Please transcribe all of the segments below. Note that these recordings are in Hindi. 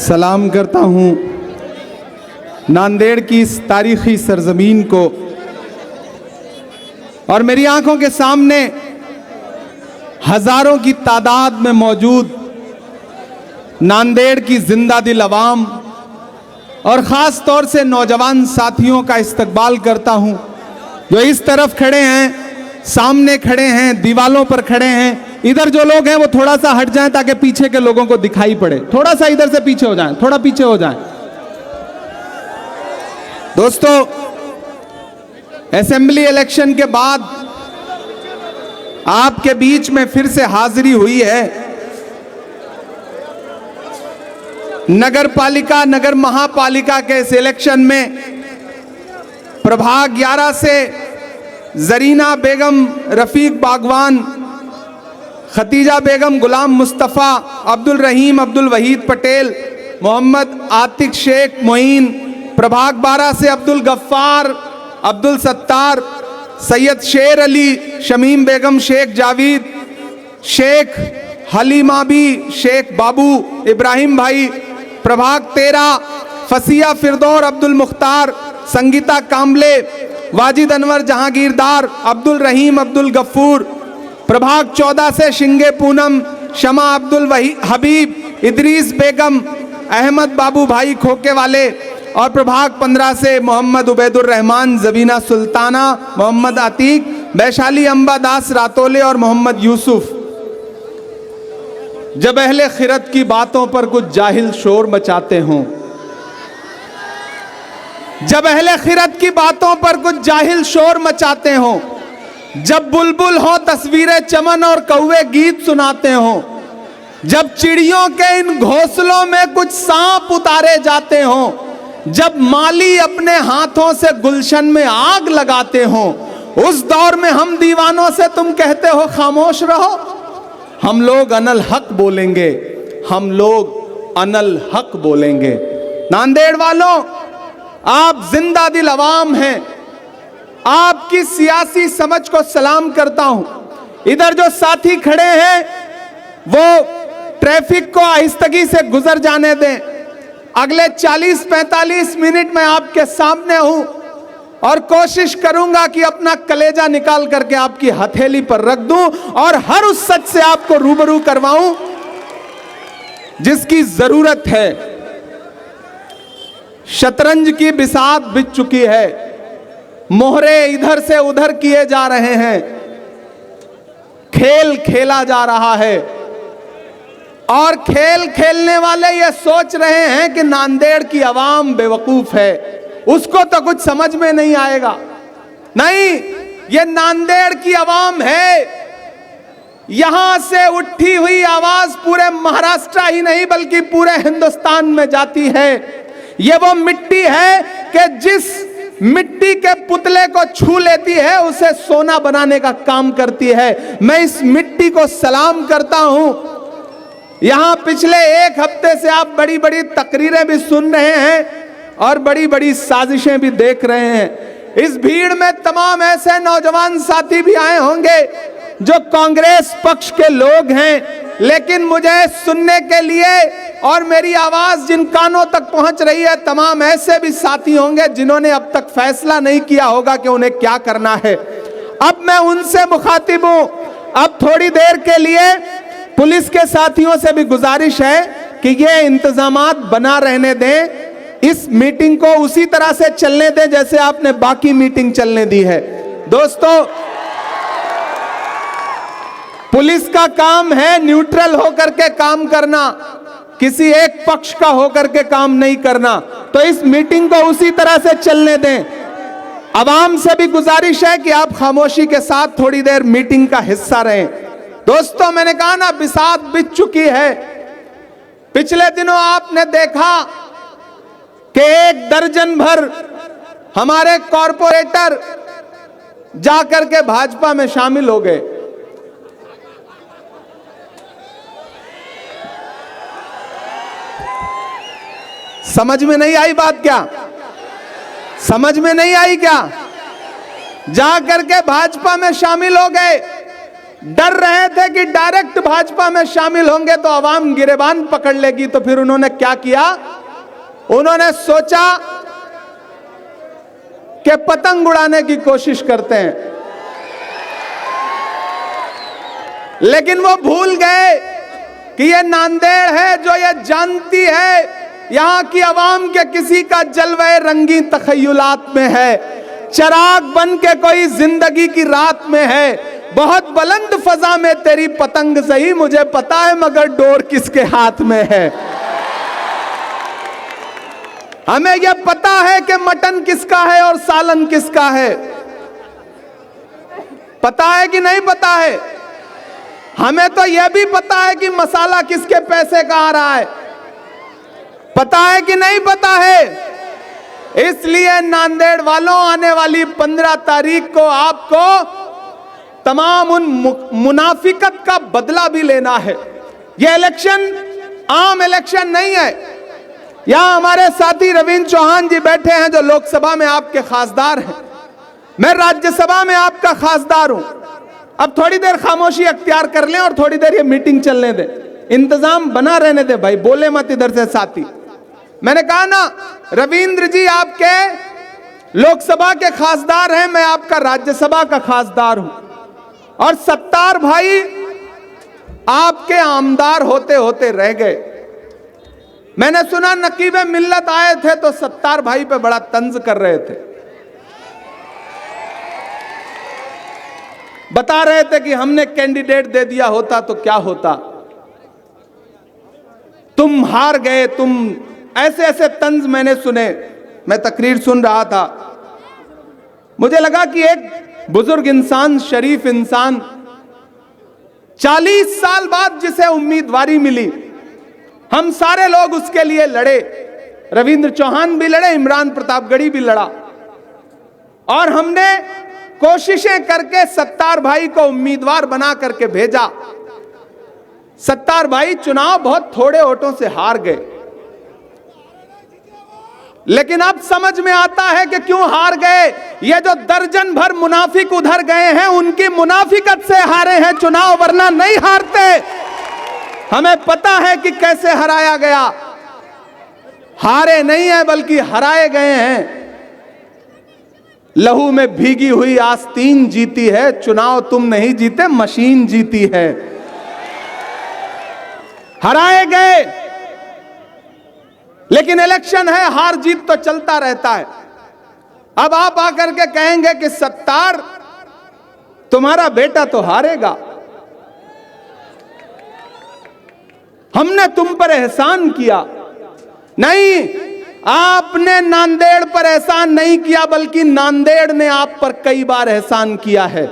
सलाम करता हूँ नांदेड़ की इस तारीखी सरजमीन को और मेरी आंखों के सामने हजारों की तादाद में मौजूद नांदेड़ की जिंदा दिल अवाम और ख़ास तौर से नौजवान साथियों का इस्तकबाल करता हूं जो इस तरफ खड़े हैं, सामने खड़े हैं, दीवालों पर खड़े हैं। इधर जो लोग हैं वो थोड़ा सा हट जाएं ताकि पीछे के लोगों को दिखाई पड़े। थोड़ा सा इधर से पीछे हो जाएं, थोड़ा पीछे हो जाएं। दोस्तों, असेंबली इलेक्शन के बाद आपके बीच में फिर से हाजिरी हुई है। नगर पालिका, नगर महापालिका के इस इलेक्शन में प्रभाग 11 से जरीना बेगम, रफीक बागवान, खतीजा बेगम, गुलाम मुस्तफ़ा, अब्दुल रहीम, अब्दुल वहीद पटेल, मोहम्मद आतिक शेख मोइन। प्रभाग 12 से अब्दुल गफ्फार, अब्दुल सत्तार, सैयद शेर अली, शमीम बेगम, शेख जावीद, शेख हलीमा भी, शेख बाबू, इब्राहिम भाई। प्रभाग 13 फसिया फिरदौर, अब्दुल मुख्तार, संगीता कामले, वाजिद अनवर जहांगीरदार, अब्दुल रहीम, अब्दुल गफूर। प्रभाग 14 से शिंगे पूनम, शमा अब्दुल हबीब, इदरीस बेगम, अहमद बाबू भाई खोके वाले। और प्रभाग 15 से मोहम्मद उबैदुर रहमान, जबीना सुल्ताना, मोहम्मद अतीक, वैशाली अंबादास रातोले और मोहम्मद यूसुफ। जब अहले खिरत की बातों पर कुछ जाहिल शोर मचाते हों, जब अहले खिरत की बातों पर कुछ जाहिल शोर मचाते हों, जब बुलबुल हो तस्वीरें चमन और कौवे गीत सुनाते हों, जब चिड़ियों के इन घोंसलों में कुछ सांप उतारे जाते हों, जब माली अपने हाथों से गुलशन में आग लगाते हों, उस दौर में हम दीवानों से तुम कहते हो खामोश रहो। हम लोग अनल हक बोलेंगे, हम लोग अनल हक बोलेंगे। नांदेड़ वालों, आप जिंदा दिल अवाम हैं, आपकी सियासी समझ को सलाम करता हूं। इधर जो साथी खड़े हैं वो ट्रैफिक को आहिस्तगी से गुजर जाने दें। अगले 40-45 मिनट में आपके सामने हूं और कोशिश करूंगा कि अपना कलेजा निकाल करके आपकी हथेली पर रख दूं और हर उस सच से आपको रूबरू करवाऊं जिसकी जरूरत है। शतरंज की बिसात बिछ चुकी है, मोहरे इधर से उधर किए जा रहे हैं, खेल खेला जा रहा है और खेल खेलने वाले ये सोच रहे हैं कि नांदेड़ की आवाम बेवकूफ है, उसको तो कुछ समझ में नहीं आएगा। नहीं, ये नांदेड़ की आवाम है। यहां से उठी हुई आवाज पूरे महाराष्ट्र ही नहीं बल्कि पूरे हिंदुस्तान में जाती है। ये वो मिट्टी है कि जिस मिट्टी के पुतले को छू लेती है उसे सोना बनाने का काम करती है। मैं इस मिट्टी को सलाम करता हूं। यहां पिछले एक हफ्ते से आप बड़ी बड़ी तकरीरें भी सुन रहे हैं और बड़ी बड़ी साजिशें भी देख रहे हैं। इस भीड़ में तमाम ऐसे नौजवान साथी भी आए होंगे जो कांग्रेस पक्ष के लोग हैं, लेकिन मुझे सुनने के लिए और मेरी आवाज जिन कानों तक पहुंच रही है, तमाम ऐसे भी साथी होंगे जिन्होंने अब तक फैसला नहीं किया होगा कि उन्हें क्या करना है। अब मैं उनसे मुखातिब हूं। अब थोड़ी देर के लिए पुलिस के साथियों से भी गुजारिश है कि ये इंतजामात बना रहने दें, इस मीटिंग को उसी तरह से चलने दें जैसे आपने बाकी मीटिंग चलने दी है। दोस्तों, पुलिस का काम है न्यूट्रल होकर के काम करना, किसी एक पक्ष का होकर के काम नहीं करना। तो इस मीटिंग को उसी तरह से चलने दें। आवाम से भी गुजारिश है कि आप खामोशी के साथ थोड़ी देर मीटिंग का हिस्सा रहें। दोस्तों, मैंने कहा ना, बिसात बिछ चुकी है। पिछले दिनों आपने देखा कि 1 दर्जन भर हमारे कॉरपोरेटर जाकर के भाजपा में शामिल हो गए। समझ में नहीं आई बात क्या? समझ में नहीं आई क्या? जा करके भाजपा में शामिल हो गए। डर रहे थे कि डायरेक्ट भाजपा में शामिल होंगे तो आवाम गिरेबान पकड़ लेगी, तो फिर उन्होंने क्या किया, उन्होंने सोचा कि पतंग उड़ाने की कोशिश करते हैं। लेकिन वो भूल गए कि ये नांदेड़ है जो ये जानती है यहां की आवाम के किसी का जलवे रंगीन तखय्युलात में है, चिराग बन के कोई जिंदगी की रात में है। बहुत बुलंद फजा में तेरी पतंग सही, मुझे पता है मगर डोर किसके हाथ में है। हमें यह पता है कि मटन किसका है और सालन किसका है, पता है कि नहीं पता है। हमें तो यह भी पता है कि मसाला किसके पैसे का आ रहा है, पता है कि नहीं पता है। इसलिए नांदेड़ वालों, आने वाली 15 तारीख को आपको तमाम उन मुनाफिकत का बदला भी लेना है। यह इलेक्शन आम इलेक्शन नहीं है। यहां हमारे साथी रविंद्र चौहान जी बैठे हैं जो लोकसभा में आपके खासदार हैं, मैं राज्यसभा में आपका खासदार हूं। अब थोड़ी देर खामोशी अख्तियार कर लें और थोड़ी देर ये मीटिंग चलने दें, इंतजाम बना रहने दे भाई, बोले मत इधर से साथी। मैंने कहा ना, रविंद्र जी आपके लोकसभा के खासदार हैं, मैं आपका राज्यसभा का खासदार हूं, और सत्तार भाई आपके आमदार होते होते रह गए। मैंने सुना नकीब मिल्लत आए थे तो सत्तार भाई पे बड़ा तंज कर रहे थे, बता रहे थे कि हमने कैंडिडेट दे दिया होता तो क्या होता, तुम हार गए, तुम ऐसे ऐसे तंज मैंने सुने। मैं तकरीर सुन रहा था, मुझे लगा कि एक बुजुर्ग इंसान, शरीफ इंसान, 40 साल बाद जिसे उम्मीदवारी मिली, हम सारे लोग उसके लिए लड़े, रविंद्र चौहान भी लड़े, इमरान प्रतापगढ़ी भी लड़ा, और हमने कोशिशें करके सत्तार भाई को उम्मीदवार बना करके भेजा। सत्तार भाई चुनाव बहुत थोड़े वोटों से हार गए, लेकिन अब समझ में आता है कि क्यों हार गए। ये जो दर्जन भर मुनाफिक उधर गए हैं, उनकी मुनाफिकत से हारे हैं चुनाव, वरना नहीं हारते। हमें पता है कि कैसे हराया गया, हारे नहीं है बल्कि हराए गए हैं। लहू में भीगी हुई आस्तीन जीती है, चुनाव तुम नहीं जीते, मशीन जीती है। हराए गए, लेकिन इलेक्शन है, हार जीत तो चलता रहता है। अब आप आकर के कहेंगे कि सत्तार तुम्हारा बेटा तो हारेगा, हमने तुम पर एहसान किया। नहीं, आपने नांदेड़ पर एहसान नहीं किया, बल्कि नांदेड़ ने आप पर कई बार एहसान किया है।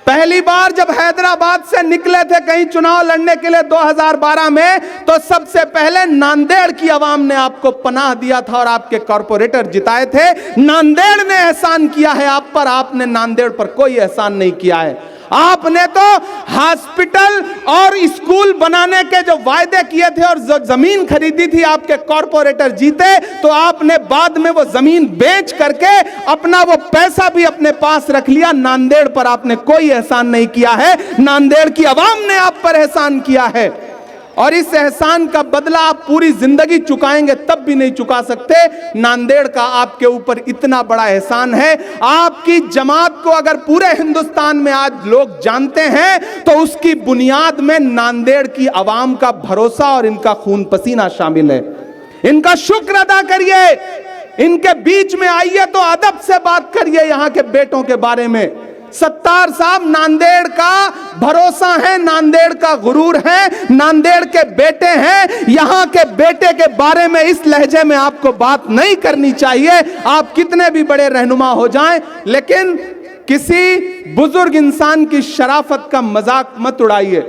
पहली बार जब हैदराबाद से निकले थे कहीं चुनाव लड़ने के लिए 2012 में, तो सबसे पहले नांदेड़ की आवाम ने आपको पनाह दिया था और आपके कॉर्पोरेटर जिताए थे। नांदेड़ ने एहसान किया है आप पर, आपने नांदेड़ पर कोई एहसान नहीं किया है। आपने तो हॉस्पिटल और स्कूल बनाने के जो वायदे किए थे और जो जमीन खरीदी थी आपके कॉर्पोरेटर जीते, तो आपने बाद में वो जमीन बेच करके अपना वो पैसा भी अपने पास रख लिया। नांदेड़ पर आपने कोई एहसान नहीं किया है, नांदेड़ की आवाम ने आप पर एहसान किया है, और इस एहसान का बदला आप पूरी जिंदगी चुकाएंगे तब भी नहीं चुका सकते। नांदेड़ का आपके ऊपर इतना बड़ा एहसान है। आपकी जमात को अगर पूरे हिंदुस्तान में आज लोग जानते हैं तो उसकी बुनियाद में नांदेड़ की आवाम का भरोसा और इनका खून पसीना शामिल है। इनका शुक्र अदा करिए, इनके बीच में आइए तो अदब से बात करिए यहां के बेटों के बारे में। सत्तार साहब नांदेड़ का भरोसा है, नांदेड़ का गुरूर है, नांदेड़ के बेटे हैं। यहां के बेटे के बारे में इस लहजे में आपको बात नहीं करनी चाहिए, आप कितने भी बड़े रहनुमा हो जाएं, लेकिन किसी बुजुर्ग इंसान की शराफत का मजाक मत उड़ाइए।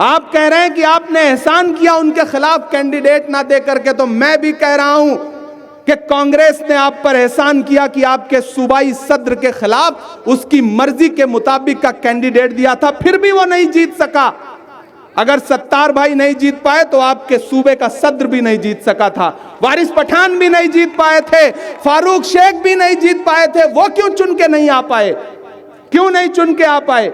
आप कह रहे हैं कि आपने एहसान किया उनके खिलाफ कैंडिडेट ना दे करके, तो मैं भी कह रहा हूं कि कांग्रेस ने आप पर एहसान किया कि आपके सूबाई सदर के खिलाफ उसकी मर्जी के मुताबिक का कैंडिडेट दिया था, फिर भी वो नहीं जीत सका। अगर सत्तार भाई नहीं जीत पाए तो आपके सूबे का सदर भी नहीं जीत सका था, वारिस पठान भी नहीं जीत पाए थे, फारूक शेख भी नहीं जीत पाए थे। वो क्यों चुन के नहीं आ पाए, क्यों नहीं चुन के आ पाए?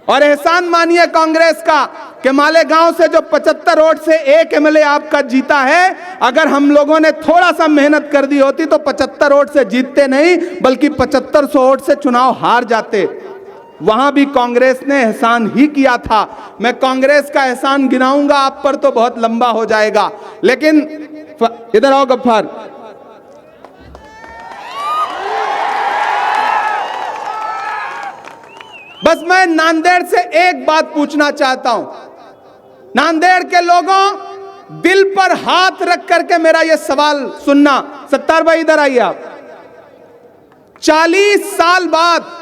और एहसान मानिए कांग्रेस का कि मालेगांव से जो 75 वोट से एक एमएलए आपका जीता है, अगर हम लोगों ने थोड़ा सा मेहनत कर दी होती तो 75 वोट से जीतते नहीं बल्कि 7500 वोट से चुनाव हार जाते। वहां भी कांग्रेस ने एहसान ही किया था। मैं कांग्रेस का एहसान गिनाऊंगा आप पर तो बहुत लंबा हो जाएगा, लेकिन इधर आओ गफ्फार। बस मैं नांदेड़ से एक बात पूछना चाहता हूं। नांदेड़ के लोगों, दिल पर हाथ रख करके मेरा यह सवाल सुनना। सत्तार भाई इधर आइए आप। 40 साल बाद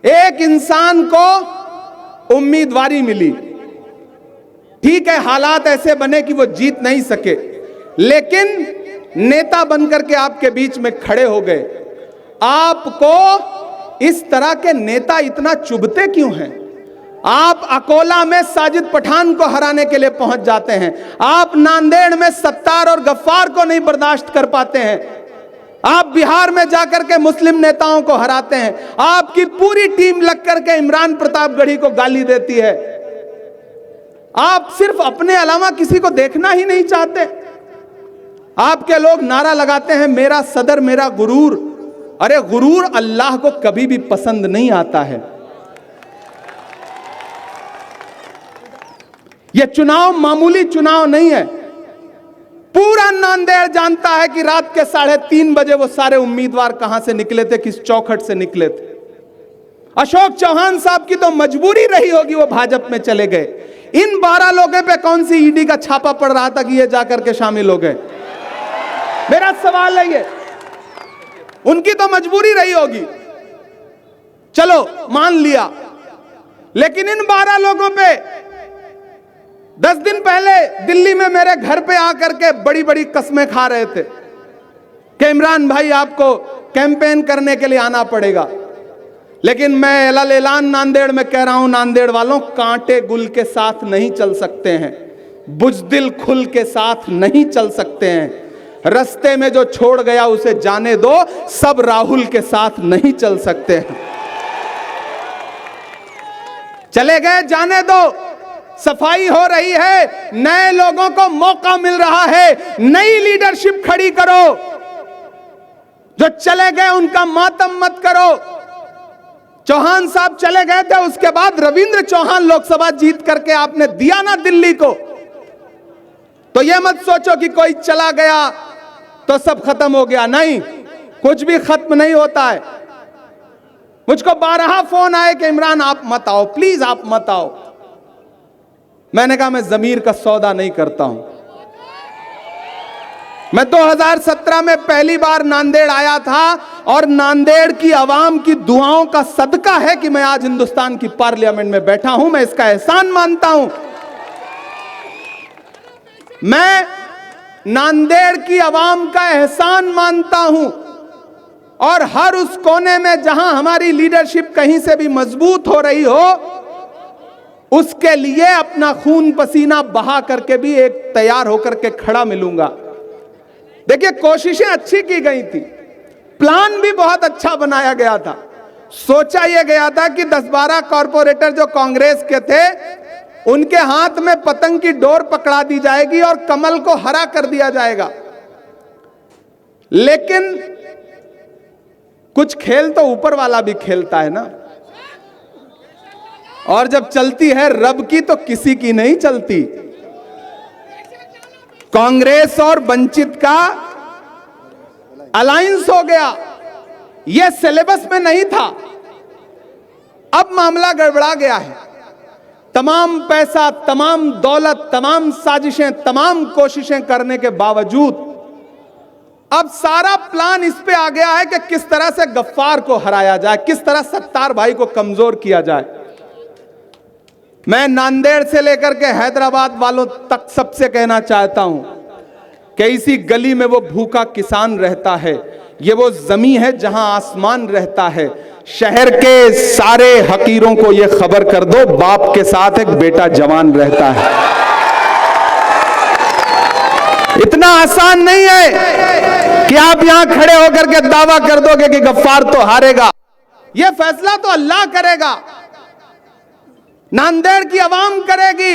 एक इंसान को उम्मीदवारी मिली। ठीक है, हालात ऐसे बने कि वो जीत नहीं सके, लेकिन नेता बनकर के आपके बीच में खड़े हो गए। आपको इस तरह के नेता इतना चुभते क्यों हैं? आप अकोला में साजिद पठान को हराने के लिए पहुंच जाते हैं, आप नांदेड़ में सत्तार और गफ्फार को नहीं बर्दाश्त कर पाते हैं, आप बिहार में जाकर के मुस्लिम नेताओं को हराते हैं, आपकी पूरी टीम लग करके इमरान प्रतापगढ़ी को गाली देती है। आप सिर्फ अपने अलावा किसी को देखना ही नहीं चाहते। आपके लोग नारा लगाते हैं मेरा सदर मेरा गुरूर। अरे गुरूर अल्लाह को कभी भी पसंद नहीं आता है। यह चुनाव मामूली चुनाव नहीं है। पूरा नांदेड़ जानता है कि रात के 3:30 बजे वो सारे उम्मीदवार कहां से निकले थे, किस चौखट से निकले थे। अशोक चौहान साहब की तो मजबूरी रही होगी, वो भाजपा में चले गए। इन 12 लोगों पे कौन सी ईडी का छापा पड़ रहा था कि ये जाकर के शामिल हो गए? मेरा सवाल है ये, उनकी तो मजबूरी रही होगी, चलो मान लिया, लेकिन इन 12 लोगों पे 10 दिन पहले दिल्ली में मेरे घर पे आकर के बड़ी बड़ी कस्में खा रहे थे कि इमरान भाई आपको कैंपेन करने के लिए आना पड़ेगा। लेकिन मैं ऐलान नांदेड़ में कह रहा हूं, नांदेड़ वालों, कांटे गुल के साथ नहीं चल सकते हैं, बुजदिल खुल के साथ नहीं चल सकते हैं। रास्ते में जो छोड़ गया उसे जाने दो, सब राहुल के साथ नहीं चल सकते हैं। चले गए, जाने दो। सफाई हो रही है, नए लोगों को मौका मिल रहा है, नई लीडरशिप खड़ी करो। जो चले गए उनका मातम मत करो। चौहान साहब चले गए थे, उसके बाद रविंद्र चौहान लोकसभा जीत करके आपने दिया ना दिल्ली को, तो यह मत सोचो कि कोई चला गया तो सब खत्म हो गया। नहीं, कुछ भी खत्म नहीं होता है। मुझको 12 फोन आए कि इमरान आप मत आओ, प्लीज आप मत आओ। मैंने कहा मैं जमीर का सौदा नहीं करता हूं। मैं 2017 में पहली बार नांदेड़ आया था और नांदेड़ की आवाम की दुआओं का सदका है कि मैं आज हिंदुस्तान की पार्लियामेंट में बैठा हूं। मैं इसका एहसान मानता हूं। मैं नांदेड़ की आवाम का एहसान मानता हूं और हर उस कोने में जहां हमारी लीडरशिप कहीं से भी मजबूत हो रही हो, उसके लिए अपना खून पसीना बहा करके भी एक तैयार होकर के खड़ा मिलूंगा। देखिए, कोशिशें अच्छी की गई थी, प्लान भी बहुत अच्छा बनाया गया था। सोचा यह गया था कि 10-12 कॉरपोरेटर जो कांग्रेस के थे, उनके हाथ में पतंग की डोर पकड़ा दी जाएगी और कमल को हरा कर दिया जाएगा। लेकिन कुछ खेल तो ऊपर वाला भी खेलता है ना, और जब चलती है रब की तो किसी की नहीं चलती। कांग्रेस और वंचित का अलायंस हो गया, यह सिलेबस में नहीं था। अब मामला गड़बड़ा गया है। तमाम पैसा, तमाम दौलत, तमाम साजिशें, तमाम कोशिशें करने के बावजूद अब सारा प्लान इस पे आ गया है कि किस तरह से गफ्फार को हराया जाए, किस तरह सत्तार भाई को कमजोर किया जाए। मैं नांदेड़ से लेकर के हैदराबाद वालों तक सबसे कहना चाहता हूं कि इसी गली में वो भूखा किसान रहता है, ये वो जमीन है जहां आसमान रहता है। शहर के सारे हकीरों को ये खबर कर दो, बाप के साथ एक बेटा जवान रहता है। इतना आसान नहीं है कि आप यहां खड़े होकर के दावा कर दोगे कि गफ्फार तो हारेगा। यह फैसला तो अल्लाह करेगा। नांदेड़ की आवाम करेगी।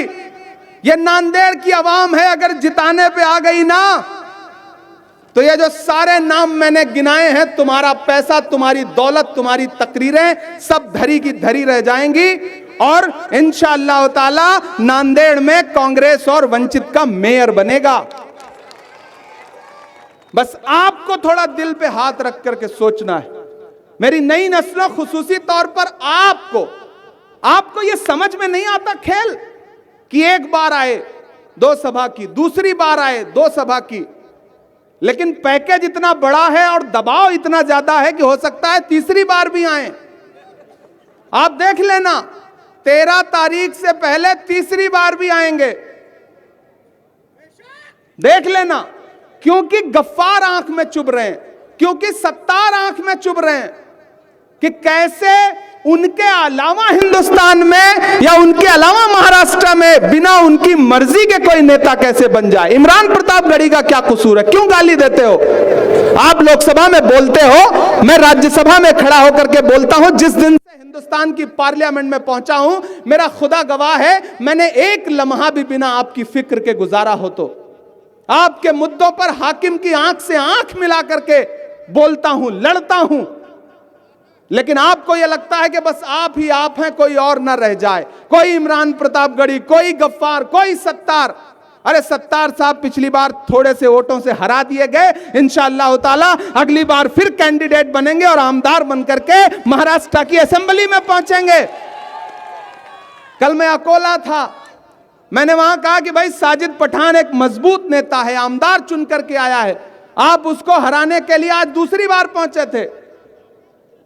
ये नांदेड़ की आवाम है, अगर जिताने पे आ गई ना तो ये जो सारे नाम मैंने गिनाए हैं, तुम्हारा पैसा, तुम्हारी दौलत, तुम्हारी तकरीरें सब धरी की धरी रह जाएंगी। और इंशाअल्लाह ताला नांदेड़ में कांग्रेस और वंचित का मेयर बनेगा। बस आपको थोड़ा दिल पे हाथ रख करके सोचना है। मेरी नई नस्लों, खुसूसी तौर पर आपको ये समझ में नहीं आता खेल कि एक बार आए 2 सभा की, दूसरी बार आए 2 सभा की, लेकिन पैकेज इतना बड़ा है और दबाव इतना ज्यादा है कि हो सकता है तीसरी बार भी आए। आप देख लेना, 13 तारीख से पहले तीसरी बार भी आएंगे, देख लेना। क्योंकि गफ्फार आंख में चुभ रहे हैं, क्योंकि सत्तार आंख में चुभ रहे हैं कि कैसे उनके अलावा हिंदुस्तान में या उनके अलावा महाराष्ट्र में बिना उनकी मर्जी के कोई नेता कैसे बन जाए। इमरान प्रतापगढ़ी का क्या कसूर है? क्यों गाली देते हो? आप लोकसभा में बोलते हो, मैं राज्यसभा में खड़ा होकर के बोलता हूं। जिस दिन से हिंदुस्तान की पार्लियामेंट में पहुंचा हूं, मेरा खुदा गवाह है, मैंने एक लम्हा भी बिना आपकी फिक्र के गुजारा हो। तो आपके मुद्दों पर हाकिम की आंख से आंख मिला करके बोलता हूं, लड़ता हूं, लेकिन आपको यह लगता है कि बस आप ही आप हैं, कोई और ना रह जाए। कोई इमरान प्रतापगढ़ी, कोई गफ्फार, कोई सत्तार। अरे सत्तार साहब पिछली बार थोड़े से वोटों से हरा दिए गए, इंशाअल्लाह ताला अगली बार फिर कैंडिडेट बनेंगे और आमदार बनकर के महाराष्ट्र की असेंबली में पहुंचेंगे। कल मैं अकोला था, मैंने वहां कहा कि भाई साजिद पठान एक मजबूत नेता है, आमदार चुन करके आया है, आप उसको हराने के लिए आज दूसरी बार पहुंचे थे।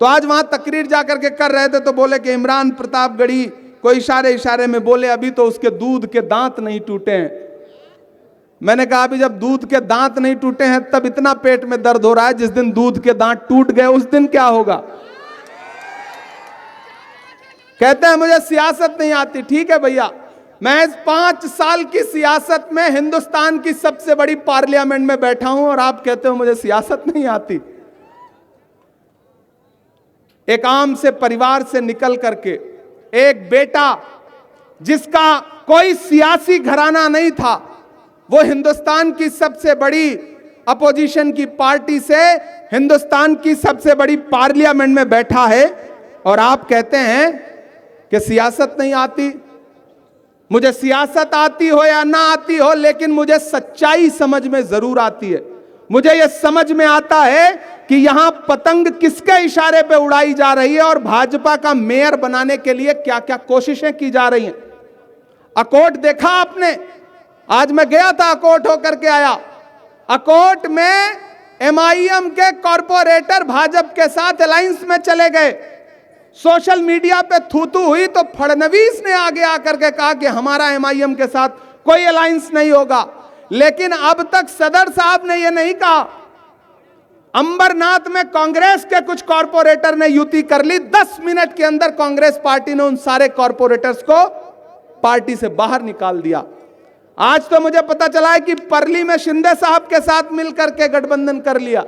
तो आज वहां तकरीर जाकर के कर रहे थे तो बोले कि इमरान प्रतापगढ़ी को इशारे में बोले अभी तो उसके दूध के दांत नहीं टूटे हैं। मैंने कहा अभी जब दूध के दांत नहीं टूटे हैं तब इतना पेट में दर्द हो रहा है, जिस दिन दूध के दांत टूट गए उस दिन क्या होगा? कहते हैं मुझे सियासत नहीं आती। ठीक है भैया, मैं इस 5 साल की सियासत में हिंदुस्तान की सबसे बड़ी पार्लियामेंट में बैठा हूं और आप कहते हो मुझे सियासत नहीं आती। एक आम से परिवार से निकल करके एक बेटा जिसका कोई सियासी घराना नहीं था, वो हिंदुस्तान की सबसे बड़ी अपोजिशन की पार्टी से हिंदुस्तान की सबसे बड़ी पार्लियामेंट में बैठा है और आप कहते हैं कि सियासत नहीं आती। मुझे सियासत आती हो या ना आती हो, लेकिन मुझे सच्चाई समझ में जरूर आती है। मुझे यह समझ में आता है कि यहां पतंग किसके इशारे पे उड़ाई जा रही है और भाजपा का मेयर बनाने के लिए क्या क्या कोशिशें की जा रही हैं। अकोट देखा आपने? आज मैं गया था, अकोट होकर के आया। अकोट में एमआईएम के कॉरपोरेटर भाजपा के साथ अलायंस में चले गए। सोशल मीडिया पे थू हुई तो फडणवीस ने आगे आकर के कहा कि हमारा एमआईएम के साथ कोई अलायंस नहीं होगा। लेकिन अब तक सदर साहब ने यह नहीं कहा। अंबरनाथ में कांग्रेस के कुछ कॉरपोरेटर ने युति कर ली, 10 मिनट के अंदर कांग्रेस पार्टी ने उन सारे कॉरपोरेटर्स को पार्टी से बाहर निकाल दिया। आज तो मुझे पता चला है कि परली में शिंदे साहब के साथ मिलकर के गठबंधन कर लिया।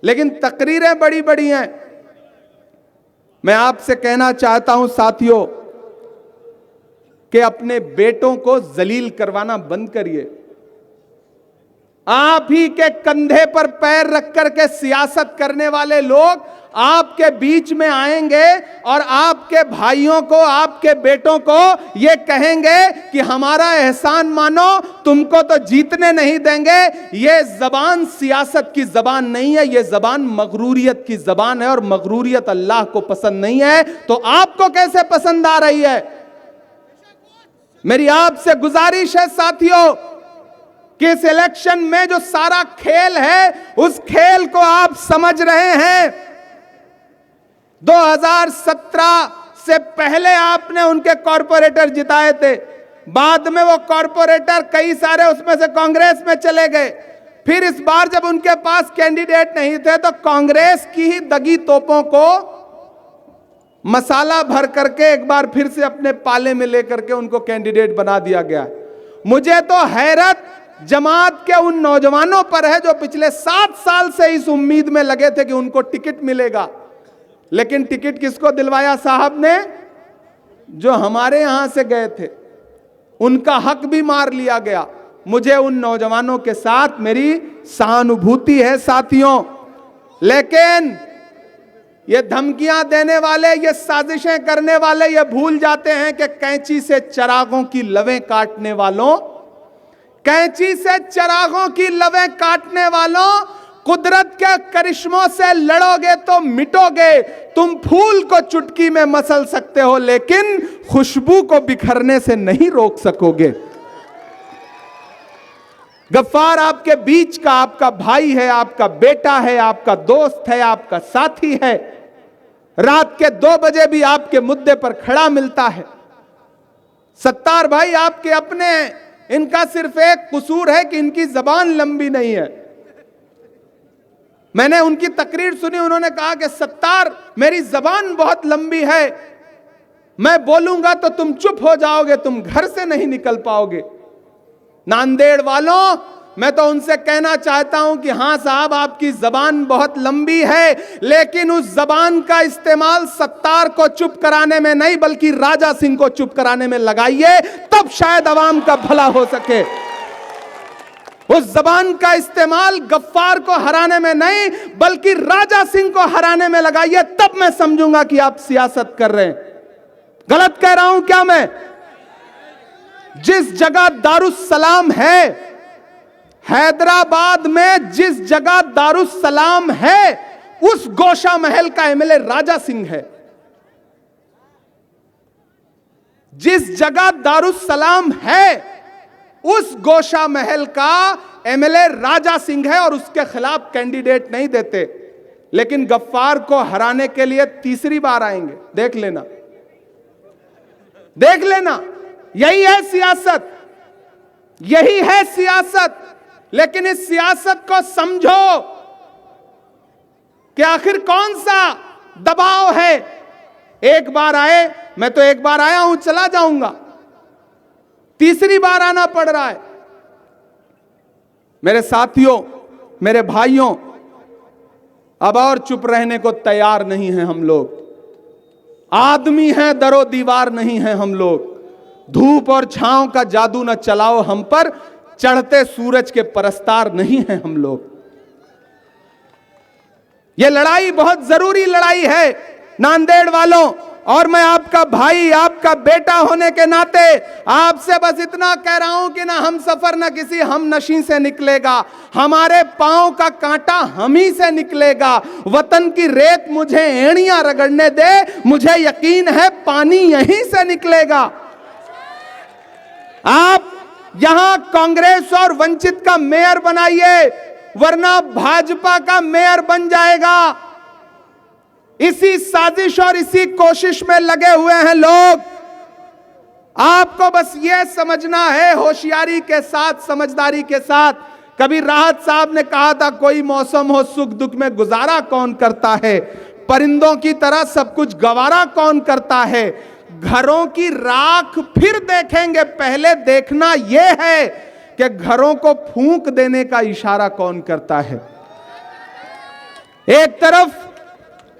लेकिन तकरीरें बड़ी बड़ी हैं। मैं आपसे कहना चाहता हूं साथियों कि अपने बेटों को जलील करवाना बंद करिए। आप ही के कंधे पर पैर रख करके सियासत करने वाले लोग आपके बीच में आएंगे और आपके भाइयों को, आपके बेटों को ये कहेंगे कि हमारा एहसान मानो, तुमको तो जीतने नहीं देंगे। ये जबान सियासत की जबान नहीं है, ये जबान मगरूरियत की जबान है और मगरूरियत अल्लाह को पसंद नहीं है। तो आपको कैसे पसंद आ रही है? मेरी आपसे गुजारिश है साथियों कि इस इलेक्शन में जो सारा खेल है उस खेल को आप समझ रहे हैं। 2017 से पहले आपने उनके कॉरपोरेटर जिताए थे, बाद में वो कॉरपोरेटर कई सारे उसमें से कांग्रेस में चले गए। फिर इस बार जब उनके पास कैंडिडेट नहीं थे तो कांग्रेस की ही दगी तोपों को मसाला भर करके एक बार फिर से अपने पाले में लेकर के उनको कैंडिडेट बना दिया गया। मुझे तो हैरत जमात के उन नौजवानों पर है जो पिछले 7 साल से इस उम्मीद में लगे थे कि उनको टिकट मिलेगा। लेकिन टिकट किसको दिलवाया साहब ने? जो हमारे यहां से गए थे उनका हक भी मार लिया गया। मुझे उन नौजवानों के साथ मेरी सहानुभूति है साथियों, लेकिन ये धमकियां देने वाले, ये साजिशें करने वाले ये भूल जाते हैं कि कैंची से चिरागों की लवें काटने वालों, कैंची से चिरागों की लवें काटने वालों, कुदरत के करिश्मों से लड़ोगे तो मिटोगे। तुम फूल को चुटकी में मसल सकते हो लेकिन खुशबू को बिखरने से नहीं रोक सकोगे। गफ्फार आपके बीच का आपका भाई है, आपका बेटा है, आपका दोस्त है, आपका साथी है। रात के 2 बजे भी आपके मुद्दे पर खड़ा मिलता है। सत्तार भाई आपके अपने हैं, इनका सिर्फ एक कसूर है कि इनकी जबान लंबी नहीं है। मैंने उनकी तकरीर सुनी, उन्होंने कहा कि सत्तार मेरी जबान बहुत लंबी है, मैं बोलूंगा तो तुम चुप हो जाओगे, तुम घर से नहीं निकल पाओगे। नांदेड़ वालों, मैं तो उनसे कहना चाहता हूं कि हां साहब आपकी जबान बहुत लंबी है, लेकिन उस जबान का इस्तेमाल सत्तार को चुप कराने में नहीं बल्कि राजा सिंह को चुप कराने में लगाइए, तब शायद अवाम का भला हो सके। उस जबान का इस्तेमाल गफ्फार को हराने में नहीं बल्कि राजा सिंह को हराने में लगाइए, तब मैं समझूंगा कि आप सियासत कर रहे हैं। गलत कह रहा हूं क्या मैं? जिस जगह दारुस्सलाम है, हैदराबाद में जिस जगह दारुस्सलाम है, उस गोशा महल का एमएलए राजा सिंह है। जिस जगह दारुस्सलाम है, उस गोशा महल का एमएलए राजा सिंह है और उसके खिलाफ कैंडिडेट नहीं देते। लेकिन गफ्फार को हराने के लिए तीसरी बार आएंगे, देख लेना, देख लेना। यही है सियासत, यही है सियासत। लेकिन इस सियासत को समझो कि आखिर कौन सा दबाव है। एक बार आए, मैं तो एक बार आया हूं, चला जाऊंगा, तीसरी बार आना पड़ रहा है। मेरे साथियों, मेरे भाइयों, अब और चुप रहने को तैयार नहीं हैं हम लोग। आदमी हैं, दरो दीवार नहीं हैं हम लोग। धूप और छांव का जादू न चलाओ हम पर, चढ़ते सूरज के परस्तार नहीं हैं हम लोग। यह लड़ाई बहुत जरूरी लड़ाई है नांदेड़ वालों, और मैं आपका भाई, आपका बेटा होने के नाते आपसे बस इतना कह रहा हूं कि ना हम सफर ना किसी हम नशी से निकलेगा, हमारे पांव का कांटा हम ही से निकलेगा। वतन की रेत मुझे एड़ियां रगड़ने दे, मुझे यकीन है पानी यहीं से निकलेगा। आप यहां कांग्रेस और वंचित का मेयर बनाइए, वरना भाजपा का मेयर बन जाएगा। इसी साजिश और इसी कोशिश में लगे हुए हैं लोग। आपको बस यह समझना है, होशियारी के साथ, समझदारी के साथ। कभी राहत साहब ने कहा था, कोई मौसम हो सुख दुख में गुजारा कौन करता है, परिंदों की तरह सब कुछ गवारा कौन करता है। घरों की राख फिर देखेंगे, पहले देखना यह है कि घरों को फूंक देने का इशारा कौन करता है। एक तरफ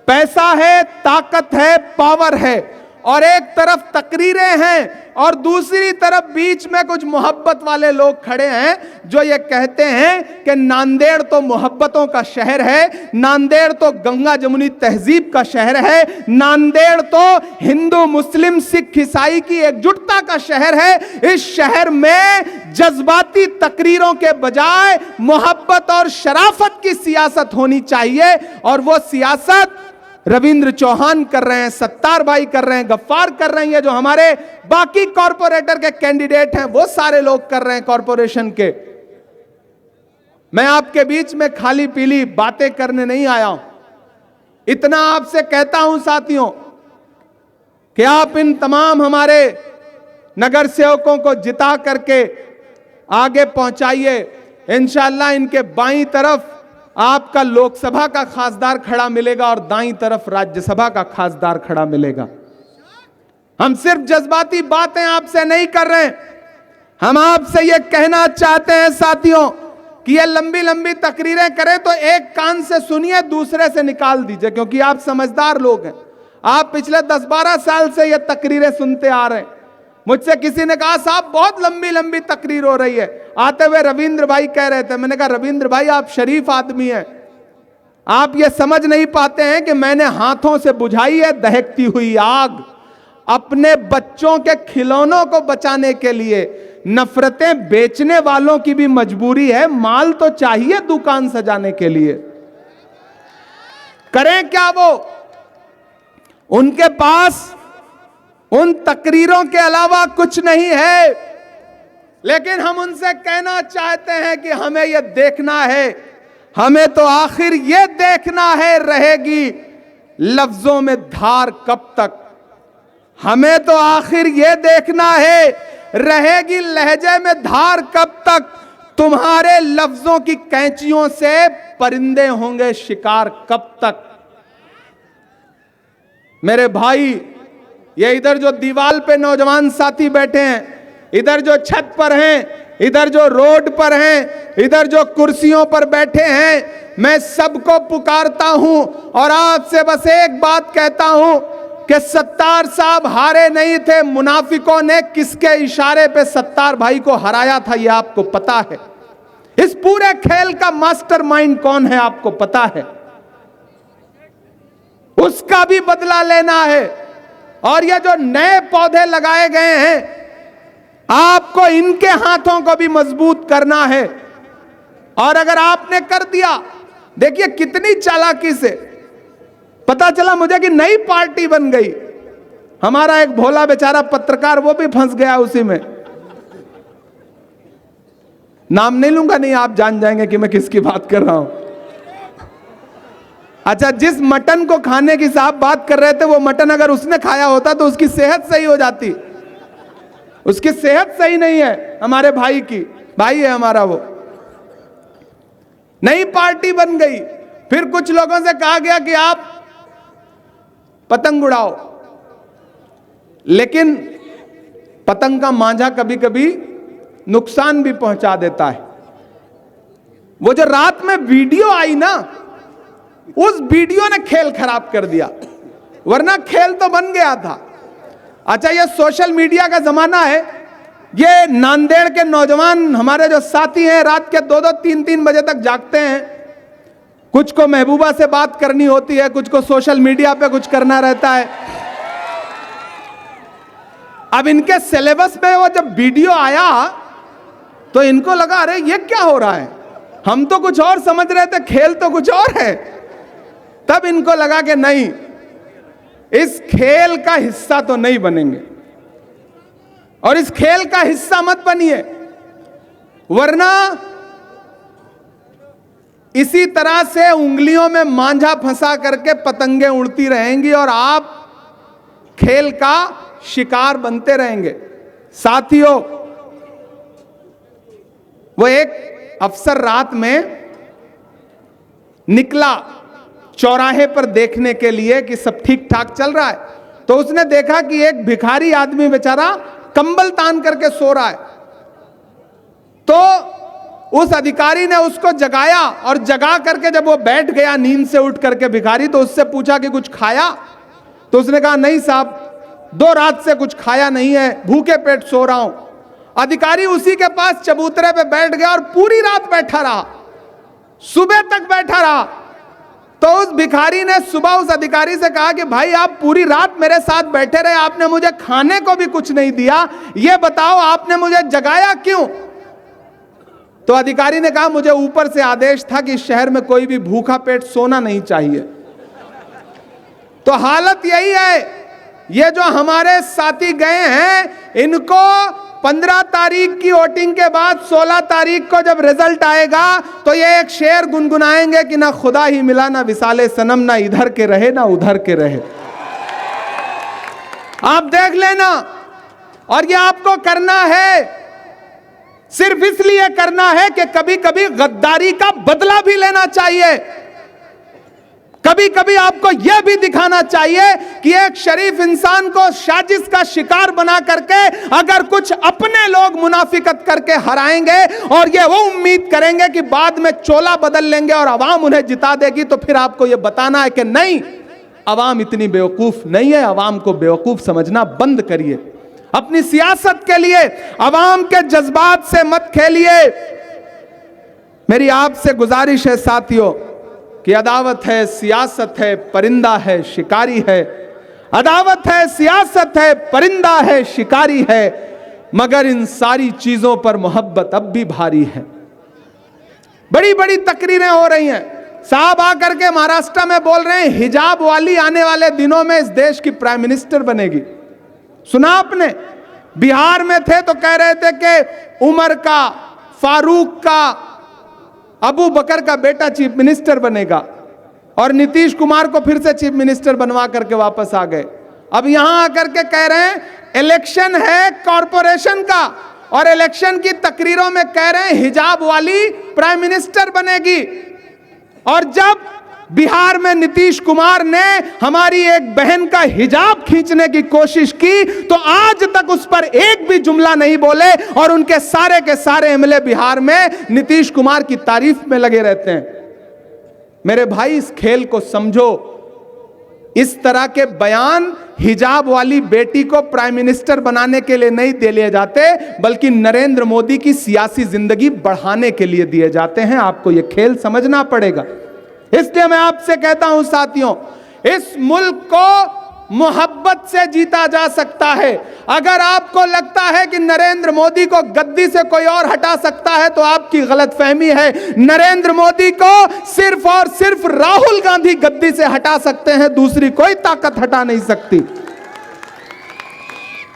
पैसा है, ताकत है, पावर है, और एक तरफ तकरीरें हैं, और दूसरी तरफ बीच में कुछ मोहब्बत वाले लोग खड़े हैं जो ये कहते हैं कि नांदेड़ तो मोहब्बतों का शहर है, नांदेड़ तो गंगा जमुनी तहजीब का शहर है, नांदेड़ तो हिंदू मुस्लिम सिख ईसाई की एकजुटता का शहर है। इस शहर में जज्बाती तकरीरों के बजाय मोहब्बत और शराफत की सियासत होनी चाहिए, और वो सियासत रविंद्र चौहान कर रहे हैं, सत्तार भाई कर रहे हैं, गफ्फार कर रहे हैं, जो हमारे बाकी कॉरपोरेटर के कैंडिडेट हैं वो सारे लोग कर रहे हैं कॉरपोरेशन के। मैं आपके बीच में खाली पीली बातें करने नहीं आया हूं। इतना आपसे कहता हूं साथियों कि आप इन तमाम हमारे नगर सेवकों को जिता करके आगे पहुंचाइए। इंशाअल्लाह इनके बाईं तरफ आपका लोकसभा का खासदार खड़ा मिलेगा और दाईं तरफ राज्यसभा का खासदार खड़ा मिलेगा। हम सिर्फ जज्बाती बातें आपसे नहीं कर रहे, हम आपसे यह कहना चाहते हैं साथियों कि ये लंबी लंबी तकरीरें करें तो एक कान से सुनिए, दूसरे से निकाल दीजिए, क्योंकि आप समझदार लोग हैं। आप पिछले 10-12 साल से ये तकरीरें सुनते आ रहे हैं। मुझसे किसी ने कहा साहब बहुत लंबी लंबी तकरीर हो रही है। आते हुए रविंद्र भाई कह रहे थे, मैंने कहा रविंद्र भाई आप शरीफ आदमी हैं, आप ये समझ नहीं पाते हैं कि मैंने हाथों से बुझाई है दहकती हुई आग। अपने बच्चों के खिलौनों को बचाने के लिए नफरतें बेचने वालों की भी मजबूरी है, माल तो चाहिए दुकान सजाने के लिए। करें क्या वो? उनके पास उन तकरीरों के अलावा कुछ नहीं है। लेकिन हम उनसे कहना चाहते हैं कि हमें यह देखना है, हमें तो आखिर यह देखना है रहेगी लफ्जों में धार कब तक। हमें तो आखिर यह देखना है रहेगी लहजे में धार कब तक। तुम्हारे लफ्जों की कैंचियों से परिंदे होंगे शिकार कब तक। मेरे भाई, ये इधर जो दीवार पे नौजवान साथी बैठे हैं, इधर जो छत पर हैं, इधर जो रोड पर हैं, इधर जो कुर्सियों पर बैठे हैं, मैं सबको पुकारता हूं और आपसे बस एक बात कहता हूं कि सत्तार साहब हारे नहीं थे। मुनाफिकों ने किसके इशारे पे सत्तार भाई को हराया था ये आपको पता है। इस पूरे खेल का मास्टरमाइंड कौन है आपको पता है। उसका भी बदला लेना है। और ये जो नए पौधे लगाए गए हैं, आपको इनके हाथों को भी मजबूत करना है। और अगर आपने कर दिया, देखिए कितनी चालाकी से पता चला मुझे कि नई पार्टी बन गई। हमारा एक भोला बेचारा पत्रकार वो भी फंस गया उसी में। नाम नहीं लूंगा, नहीं आप जान जाएंगे कि मैं किसकी बात कर रहा हूं। अच्छा, जिस मटन को खाने की साहब बात कर रहे थे, वो मटन अगर उसने खाया होता तो उसकी सेहत सही हो जाती। उसकी सेहत सही नहीं है हमारे भाई की, भाई है हमारा वो। नई पार्टी बन गई। फिर कुछ लोगों से कहा गया कि आप पतंग उड़ाओ, लेकिन पतंग का मांझा कभी कभी नुकसान भी पहुंचा देता है। वो जो रात में वीडियो आई ना, उस वीडियो ने खेल खराब कर दिया, वरना खेल तो बन गया था। अच्छा, ये सोशल मीडिया का जमाना है। ये नांदेड़ के नौजवान हमारे जो साथी हैं, रात के 2-2, 3-3 बजे तक जागते हैं। कुछ को महबूबा से बात करनी होती है, कुछ को सोशल मीडिया पे कुछ करना रहता है। अब इनके सिलेबस में वो जब वीडियो आया तो इनको लगा अरे ये क्या हो रहा है, हम तो कुछ और समझ रहे थे, खेल तो कुछ और है। तब इनको लगा कि नहीं, इस खेल का हिस्सा तो नहीं बनेंगे और इस खेल का हिस्सा मत बनिए, वरना इसी तरह से उंगलियों में मांझा फंसा करके पतंगे उड़ती रहेंगी और आप खेल का शिकार बनते रहेंगे। साथियों, वो एक अफसर रात में निकला चौराहे पर देखने के लिए कि सब ठीक ठाक चल रहा है, तो उसने देखा कि एक भिखारी आदमी बेचारा कंबल तान करके सो रहा है। तो उस अधिकारी ने उसको जगाया और जगा करके जब वो बैठ गया नींद से उठ करके भिखारी, तो उससे पूछा कि कुछ खाया? तो उसने कहा नहीं साहब, 2 रात से कुछ खाया नहीं है, भूखे पेट सो रहा हूं। अधिकारी उसी के पास चबूतरे पे बैठ गया और पूरी रात बैठा रहा, सुबह तक बैठा रहा। तो उस भिखारी ने सुबह उस अधिकारी से कहा कि भाई आप पूरी रात मेरे साथ बैठे रहे, आपने मुझे खाने को भी कुछ नहीं दिया, ये बताओ आपने मुझे जगाया क्यों? तो अधिकारी ने कहा मुझे ऊपर से आदेश था कि शहर में कोई भी भूखा पेट सोना नहीं चाहिए। तो हालत यही है। ये जो हमारे साथी गए हैं, इनको 15 तारीख की वोटिंग के बाद 16 तारीख को जब रिजल्ट आएगा तो ये एक शेर गुनगुनाएंगे कि ना खुदा ही मिला ना विसाले सनम, ना इधर के रहे ना उधर के रहे। आप देख लेना। और ये आपको करना है, सिर्फ इसलिए करना है कि कभी कभी गद्दारी का बदला भी लेना चाहिए। कभी कभी आपको यह भी दिखाना चाहिए कि एक शरीफ इंसान को साजिश का शिकार बना करके अगर कुछ अपने लोग मुनाफिकत करके हराएंगे और ये वो उम्मीद करेंगे कि बाद में चोला बदल लेंगे और आवाम उन्हें जिता देगी, तो फिर आपको यह बताना है कि नहीं, अवाम इतनी बेवकूफ नहीं है, अवाम को बेवकूफ समझना बंद करिए। अपनी सियासत के लिए अवाम के जज्बात से मत खेलिए। मेरी आपसे गुजारिश है साथियों कि अदावत है, सियासत है, परिंदा है, शिकारी है। अदावत है, सियासत है, परिंदा है, शिकारी है, मगर इन सारी चीजों पर मोहब्बत अब भी भारी है। बड़ी बड़ी तकरीरें हो रही हैं, साहब आकर के महाराष्ट्र में बोल रहे हैं हिजाब वाली आने वाले दिनों में इस देश की प्राइम मिनिस्टर बनेगी। सुना आपने? बिहार में थे तो कह रहे थे कि उमर का, फारूक का, अबू बकर का बेटा चीफ मिनिस्टर बनेगा, और नीतीश कुमार को फिर से चीफ मिनिस्टर बनवा करके वापस आ गए। अब यहां आकर के कह रहे हैं इलेक्शन है कॉरपोरेशन का, और इलेक्शन की तकरीरों में कह रहे हैं हिजाब वाली प्राइम मिनिस्टर बनेगी। और जब बिहार में नीतीश कुमार ने हमारी एक बहन का हिजाब खींचने की कोशिश की तो आज तक उस पर एक भी जुमला नहीं बोले, और उनके सारे के सारे एमएलए बिहार में नीतीश कुमार की तारीफ में लगे रहते हैं। मेरे भाई, इस खेल को समझो। इस तरह के बयान हिजाब वाली बेटी को प्राइम मिनिस्टर बनाने के लिए नहीं दिए जाते, बल्कि नरेंद्र मोदी की सियासी जिंदगी बढ़ाने के लिए दिए जाते हैं। आपको यह खेल समझना पड़ेगा। इसलिए मैं आपसे कहता हूं साथियों, इस मुल्क को मोहब्बत से जीता जा सकता है। अगर आपको लगता है कि नरेंद्र मोदी को गद्दी से कोई और हटा सकता है तो आपकी गलतफहमी है। नरेंद्र मोदी को सिर्फ और सिर्फ राहुल गांधी गद्दी से हटा सकते हैं, दूसरी कोई ताकत हटा नहीं सकती।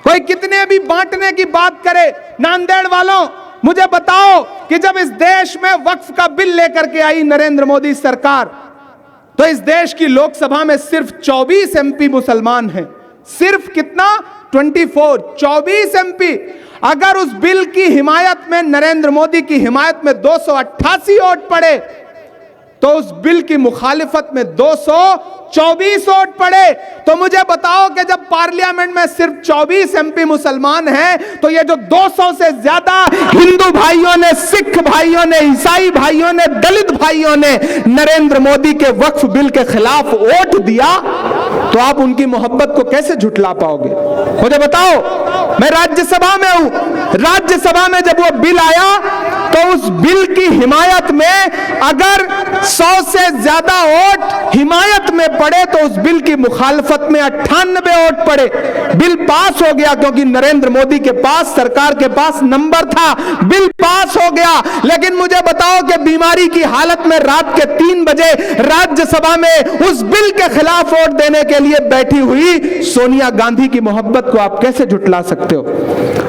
कोई कितने भी बांटने की बात करे, नांदेड़ वालों मुझे बताओ कि जब इस देश में वक्फ का बिल लेकर के आई नरेंद्र मोदी सरकार, तो इस देश की लोकसभा में सिर्फ 24 एमपी मुसलमान हैं। सिर्फ कितना? 24 एमपी। अगर उस बिल की हिमायत में, नरेंद्र मोदी की हिमायत में 288 वोट पड़े, तो उस बिल की मुखालिफत में 224 वोट पड़े। तो मुझे बताओ कि जब पार्लियामेंट में सिर्फ 24 एमपी मुसलमान हैं, तो ये जो 200 से ज्यादा हिंदू भाइयों ने, सिख भाइयों ने, ईसाई भाइयों ने, दलित भाइयों ने नरेंद्र मोदी के वक्फ बिल के खिलाफ वोट दिया, तो आप उनकी मोहब्बत को कैसे झुठला पाओगे? मुझे बताओ। मैं राज्यसभा में हूं, राज्यसभा में जब वो बिल आया तो उस बिल की हिमायत में अगर 100 से ज्यादा वोट हिमायत में पड़े तो उस बिल की मुखालफत में 98 वोट पड़े। बिल पास हो गया क्योंकि नरेंद्र मोदी के पास, सरकार के पास नंबर था, बिल पास हो गया। लेकिन मुझे बताओ कि बीमारी की हालत में रात के 3 बजे राज्यसभा में उस बिल के खिलाफ वोट देने के लिए बैठी हुई सोनिया गांधी की मोहब्बत को आप कैसे झुठला सकते हो?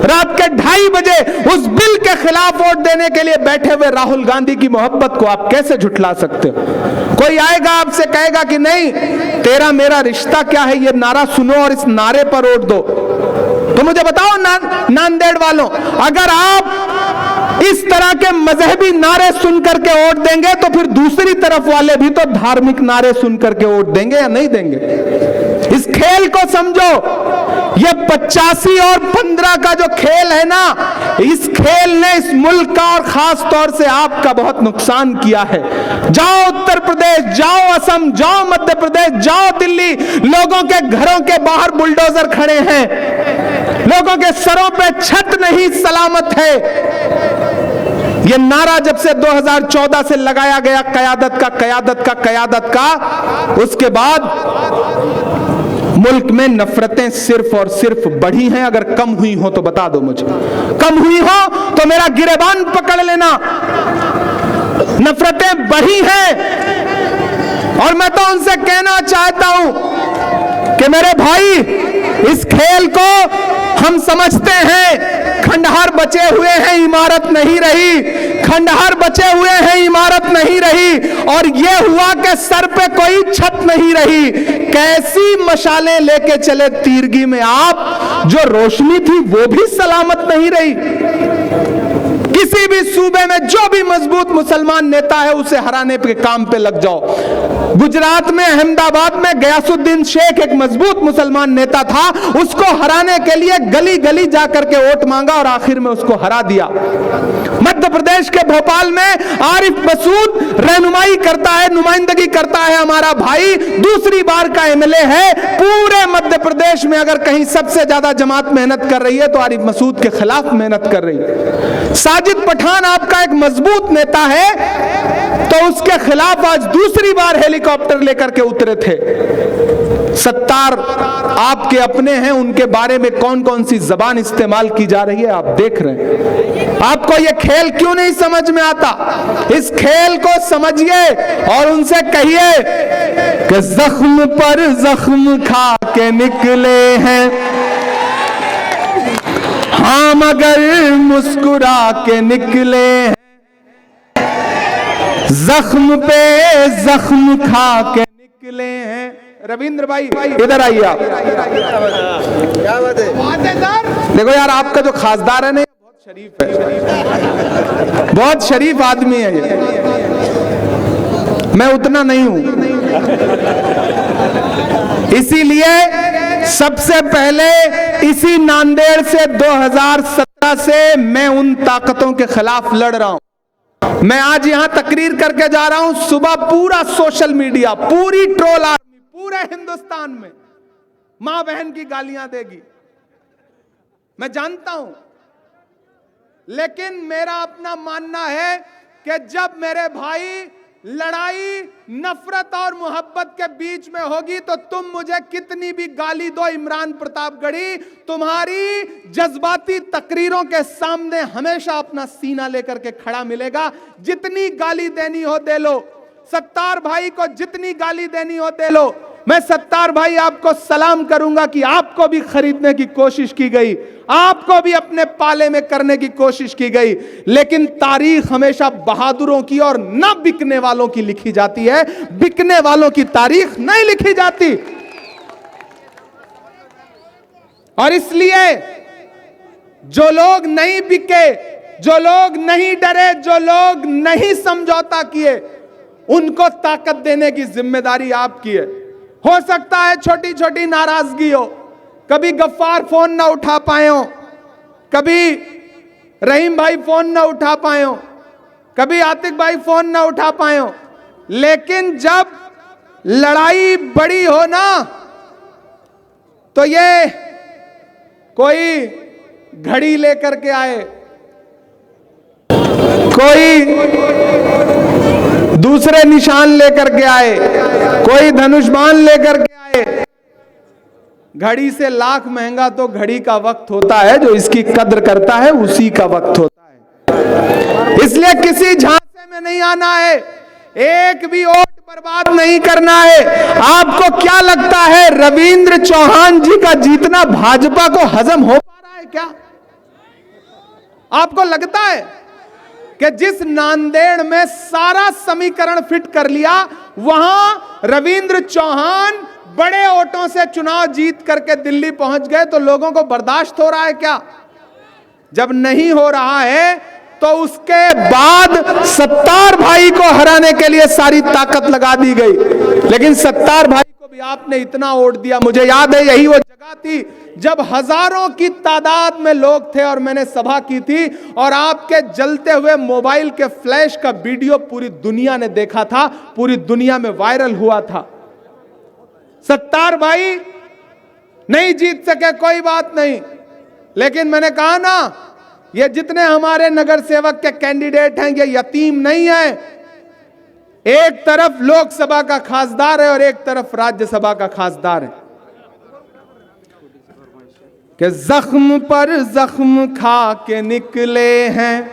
रात के 2:30 बजे उस बिल के खिलाफ वोट देने के लिए बैठे हुए राहुल गांधी की मोहब्बत को आप कैसे झुठला सकते हो? कोई आएगा आपसे कहेगा कि नहीं, तेरा मेरा रिश्ता क्या है, ये नारा सुनो और इस नारे पर वोट दो। तो मुझे बताओ नांदेड़ वालों, अगर आप इस तरह के मजहबी नारे सुन करके वोट देंगे तो फिर दूसरी तरफ वाले भी तो धार्मिक नारे सुन करके वोट देंगे या नहीं देंगे? इस खेल को समझो। ये 85 और 15 का जो खेल है ना, इस खेल ने इस मुल्क का और खास तौर से आपका बहुत नुकसान किया है। जाओ उत्तर प्रदेश, जाओ असम, जाओ मध्य प्रदेश, जाओ दिल्ली, लोगों के घरों के बाहर बुलडोजर खड़े हैं, लोगों के सरों पे छत नहीं सलामत है। ये नारा जब से 2014 से लगाया गया कयादत का, कयादत का, कयादत का, उसके बाद मुल्क में नफरतें सिर्फ और सिर्फ बढ़ी हैं। अगर कम हुई हो तो बता दो मुझे, कम हुई हो तो मेरा गिरेबान पकड़ लेना। नफरतें बढ़ी हैं और मैं तो उनसे कहना चाहता हूं कि मेरे भाई, इस खेल को हम समझते हैं। खंडहर बचे हुए हैं, इमारत नहीं रही। खंडहर बचे हुए हैं, इमारत नहीं रही। और ये हुआ कि सर पे कोई छत नहीं रही। कैसी मशालें लेके चले तीरगी में आप, जो रोशनी थी वो भी सलामत नहीं रही। किसी भी सूबे में जो भी मजबूत मुसलमान नेता है उसे हराने के काम पे लग जाओ। गुजरात में अहमदाबाद में गयासुद्दीन शेख एक मजबूत मुसलमान नेता था, उसको हराने के लिए गली गली जाकर के वोट मांगा और आखिर में उसको हरा दिया। मध्य प्रदेश के भोपाल में आरिफ मसूद रहनुमाई करता है, नुमाइंदगी करता है, हमारा भाई दूसरी बार का एमएलए है। पूरे मध्य प्रदेश में अगर कहीं सबसे ज्यादा जमात मेहनत कर रही है तो आरिफ मसूद के खिलाफ मेहनत कर रही है। साजिद पठान आपका एक मजबूत नेता है तो उसके खिलाफ आज दूसरी बार हेलीकॉप्टर लेकर के उतरे थे। सत्तार आपके अपने हैं, उनके बारे में कौन कौन सी जबान इस्तेमाल की जा रही है आप देख रहे हैं। आपको यह खेल क्यों नहीं समझ में आता? इस खेल को समझिए और उनसे कहिए कि जख्म पर जख्म खा के निकले हैं हाँ मगर मुस्कुरा के निकले हैं, जख्म पे जख्म खा के निकले हैं। रविंद्र भाई इधर आइए आप। क्या बात है? देखो यार, आपका जो खासदार है ना बहुत शरीफ है, बहुत शरीफ आदमी है ये, मैं उतना नहीं हूं। इसीलिए सबसे पहले इसी नांदेड़ से 2017 से मैं उन ताकतों के खिलाफ लड़ रहा हूं। मैं आज यहां तकरीर करके जा रहा हूं। सुबह पूरा सोशल मीडिया, पूरी ट्रोल आर्मी पूरे हिंदुस्तान में मां बहन की गालियां देगी, मैं जानता हूं। लेकिन मेरा अपना मानना है कि जब मेरे भाई लड़ाई नफरत और मोहब्बत के बीच में होगी तो तुम मुझे कितनी भी गाली दो इमरान प्रतापगढ़ी, तुम्हारी जज्बाती तकरीरों के सामने हमेशा अपना सीना लेकर के खड़ा मिलेगा। जितनी गाली देनी हो दे लो, सत्तार भाई को जितनी गाली देनी हो दे लो। मैं सत्तार भाई आपको सलाम करूंगा कि आपको भी खरीदने की कोशिश की गई, आपको भी अपने पाले में करने की कोशिश की गई, लेकिन तारीख हमेशा बहादुरों की और न बिकने वालों की लिखी जाती है। बिकने वालों की तारीख नहीं लिखी जाती। और इसलिए जो लोग नहीं बिके, जो लोग नहीं डरे, जो लोग नहीं समझौता किए, उनको ताकत देने की जिम्मेदारी आपकी है। हो सकता है छोटी छोटी नाराजगी हो, कभी गफ्फार फोन ना उठा पाए हो, कभी रहीम भाई फोन ना उठा पाए हो, कभी आतिक भाई फोन ना उठा पाए हो, लेकिन जब लड़ाई बड़ी हो ना तो ये कोई घड़ी लेकर के आए, कोई दूसरे निशान लेकर के आए, कोई धनुष बाण लेकर के आए। घड़ी से लाख महंगा तो घड़ी का वक्त होता है, जो इसकी कद्र करता है उसी का वक्त होता है। इसलिए किसी झांसे में नहीं आना है, एक भी वोट बर्बाद नहीं करना है। आपको क्या लगता है रविंद्र चौहान जी का जीतना भाजपा को हजम हो पा रहा है क्या? आपको लगता है कि जिस नांदेड़ में सारा समीकरण फिट कर लिया, वहां रविंद्र चौहान बड़े वोटों से चुनाव जीत करके दिल्ली पहुंच गए तो लोगों को बर्दाश्त हो रहा है क्या? जब नहीं हो रहा है तो उसके बाद सत्तार भाई को हराने के लिए सारी ताकत लगा दी गई। लेकिन सत्तार भाई को भी आपने इतना वोट दिया। मुझे याद है यही वो जगह थी जब हजारों की तादाद में लोग थे और मैंने सभा की थी और आपके जलते हुए मोबाइल के फ्लैश का वीडियो पूरी दुनिया ने देखा था, पूरी दुनिया में वायरल हुआ था। सत्तार भाई नहीं जीत सके कोई बात नहीं, लेकिन मैंने कहा ना, ये जितने हमारे नगर सेवक के कैंडिडेट हैं ये यतीम नहीं है। एक तरफ लोकसभा का खासदार है और एक तरफ राज्यसभा का खासदार है। कि जख्म पर जख्म खा के निकले हैं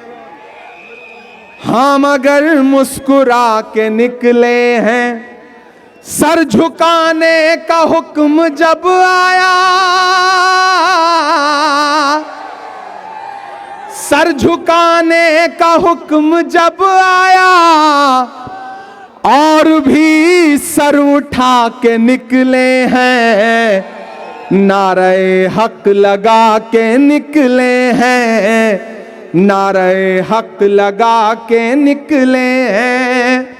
हाँ मगर मुस्कुरा के निकले हैं। सर झुकाने का हुक्म जब आया, सर झुकाने का हुक्म जब आया और भी सर उठा के निकले हैं। नारे हक लगा के निकले हैं, नारे हक लगा के निकले हैं।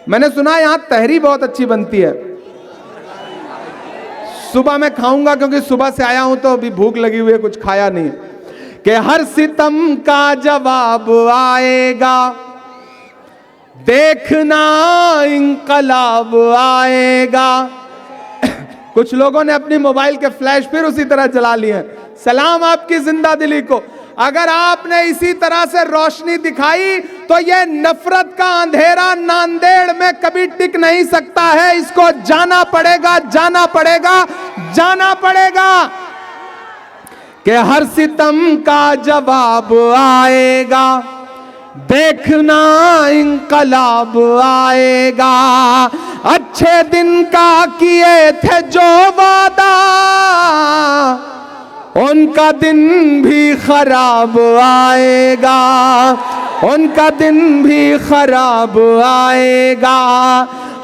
मैंने सुना यहाँ तहरी बहुत अच्छी बनती है, सुबह मैं खाऊंगा क्योंकि सुबह से आया हूं तो अभी भूख लगी हुई है, कुछ खाया नहीं है। कि हर सितम का जवाब आएगा, देखना इंकलाब आएगा। कुछ लोगों ने अपनी मोबाइल के फ्लैश फिर उसी तरह जला लिए हैं। सलाम आपकी जिंदा दिली को। अगर आपने इसी तरह से रोशनी दिखाई तो ये नफरत का अंधेरा नांदेड़ में कभी टिक नहीं सकता है। इसको जाना पड़ेगा, जाना पड़ेगा, जाना पड़ेगा। कि हर सितम का जवाब आएगा, देखना इंकलाब आएगा। अच्छे दिन का किए थे जो वादा, उनका दिन भी खराब आएगा, उनका दिन भी खराब आएगा।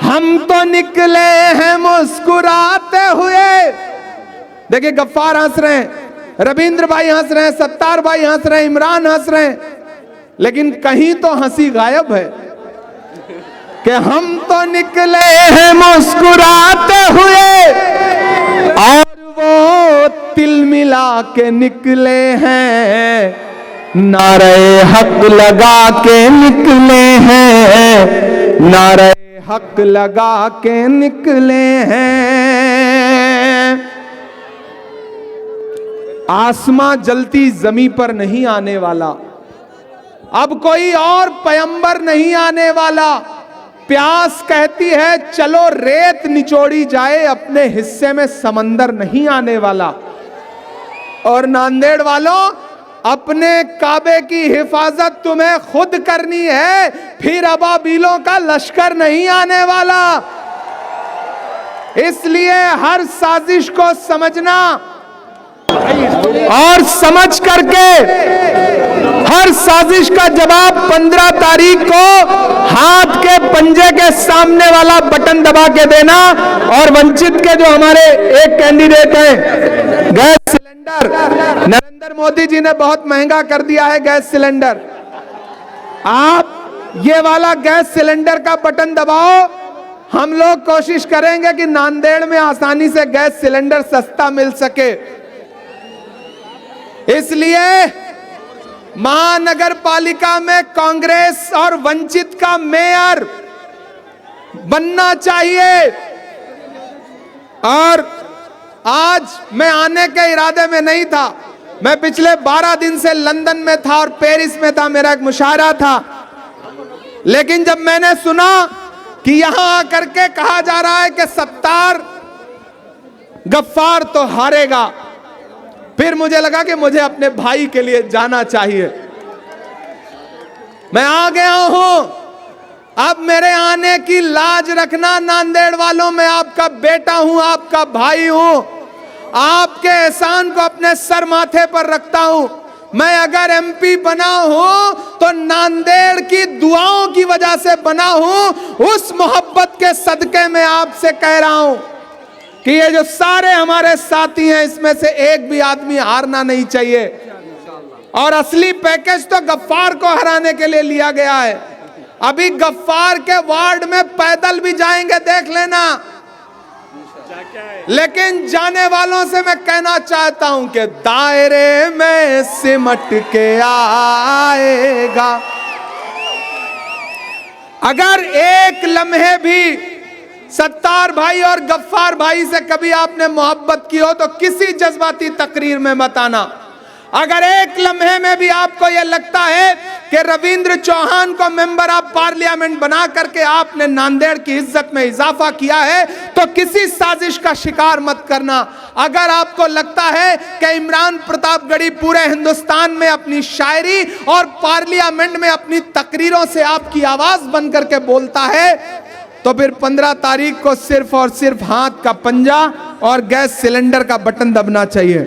हम तो निकले हैं मुस्कुराते हुए। देखिए गफ्फार हंस रहे हैं, रविंद्र भाई हंस रहे हैं, सत्तार भाई हंस रहे हैं, इमरान हंस रहे हैं, लेकिन कहीं तो हंसी गायब है। कि हम तो निकले हैं मुस्कुराते हुए और वो तिल मिला के निकले हैं, नारे हक लगा के निकले हैं, नारे हक लगा के निकले हैं। आसमां जलती जमी पर नहीं आने वाला, अब कोई और पैगंबर नहीं आने वाला। प्यास कहती है चलो रेत निचोड़ी जाए, अपने हिस्से में समंदर नहीं आने वाला। और नांदेड़ वालों, अपने काबे की हिफाजत तुम्हें खुद करनी है, फिर अबाबीलों का लश्कर नहीं आने वाला। इसलिए हर साजिश को समझना और समझ करके हर साजिश का जवाब 15 तारीख को हाथ के पंजे के सामने वाला बटन दबा के देना। और वंचित के जो हमारे एक कैंडिडेट हैं, गैस सिलेंडर, नरेंद्र मोदी जी ने बहुत महंगा कर दिया है गैस सिलेंडर। आप ये वाला गैस सिलेंडर का बटन दबाओ, हम लोग कोशिश करेंगे कि नांदेड़ में आसानी से गैस सिलेंडर सस्ता मिल सके। इसलिए महानगर पालिका में कांग्रेस और वंचित का मेयर बनना चाहिए। और आज मैं आने के इरादे में नहीं था, मैं पिछले 12 दिन से लंदन में था और पेरिस में था, मेरा एक मुशायरा था। लेकिन जब मैंने सुना कि यहां आकर के कहा जा रहा है कि सत्तार गफ्फार तो हारेगा, फिर मुझे लगा कि मुझे अपने भाई के लिए जाना चाहिए। मैं आ गया हूं, अब मेरे आने की लाज रखना नांदेड़ वालों। मैं आपका बेटा हूं, आपका भाई हूं, आपके एहसान को अपने सर माथे पर रखता हूं। मैं अगर एमपी बना हूं तो नांदेड़ की दुआओं की वजह से बना हूं। उस मोहब्बत के सदके में आपसे कह रहा हूं कि ये जो सारे हमारे साथी हैं, इसमें से एक भी आदमी हारना नहीं चाहिए। और असली पैकेज तो गफ्फार को हराने के लिए लिया गया है। अभी गफ्फार के वार्ड में पैदल भी जाएंगे, देख लेना। लेकिन जाने वालों से मैं कहना चाहता हूं कि दायरे में सिमट के आएगा। अगर एक लम्हे भी सत्तार भाई और गफ्फार भाई से कभी आपने मोहब्बत की हो तो किसी जज्बाती तकरीर में मत आना। अगर एक लम्हे में भी आपको यह लगता है कि रविंद्र चौहान को मेंबर ऑफ पार्लियामेंट बना करके आपने नांदेड़ की इज्जत में इजाफा किया है तो किसी साजिश का शिकार मत करना। अगर आपको लगता है कि इमरान प्रतापगढ़ी पूरे हिंदुस्तान में अपनी शायरी और पार्लियामेंट में अपनी तकरीरों से आपकी आवाज बन करके बोलता है तो फिर 15 तारीख को सिर्फ और सिर्फ हाथ का पंजा और गैस सिलेंडर का बटन दबना चाहिए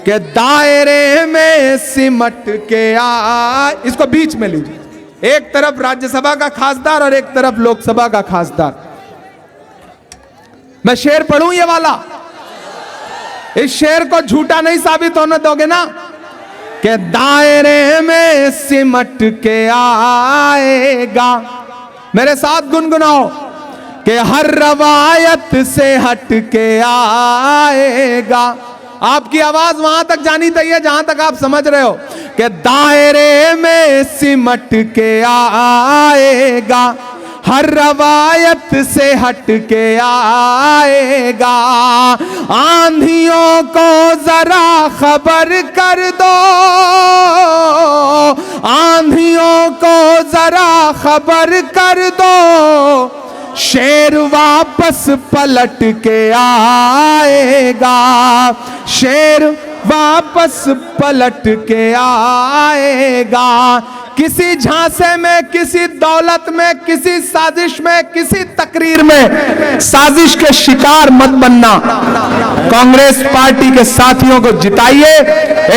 कि दायरे में सिमट के आ। इसको बीच में लीजिए, एक तरफ राज्यसभा का खासदार और एक तरफ लोकसभा का खासदार। मैं शेर पढ़ूं ये वाला, इस शेर को झूठा नहीं साबित होने दोगे ना। के दायरे में सिमट के आएगा। मेरे साथ गुनगुनाओ कि हर रवायत से हट के आएगा। आपकी आवाज वहां तक जानी चाहिए जहां तक आप समझ रहे हो कि दायरे में सिमट के आएगा, हर रवायत से हट के आएगा। आंधियों को जरा खबर कर दो, आंधियों को जरा खबर कर दो, शेर वापस पलट के आएगा, शेर वापस पलट के आएगा। किसी झांसे में, किसी दौलत में, किसी साजिश में, किसी तकरीर में साजिश के शिकार मत बनना। कांग्रेस पार्टी के साथियों को जिताइए।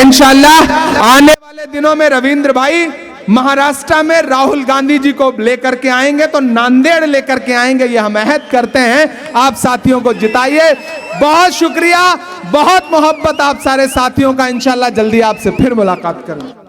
इंशाअल्लाह आने वाले दिनों में रविंद्र भाई महाराष्ट्र में राहुल गांधी जी को लेकर के आएंगे, तो नांदेड़ लेकर के आएंगे, ये हम अहद करते हैं। आप साथियों को जिताइए। बहुत शुक्रिया, बहुत मोहब्बत आप सारे साथियों का। इंशाअल्लाह जल्दी आपसे फिर मुलाकात करूंगा।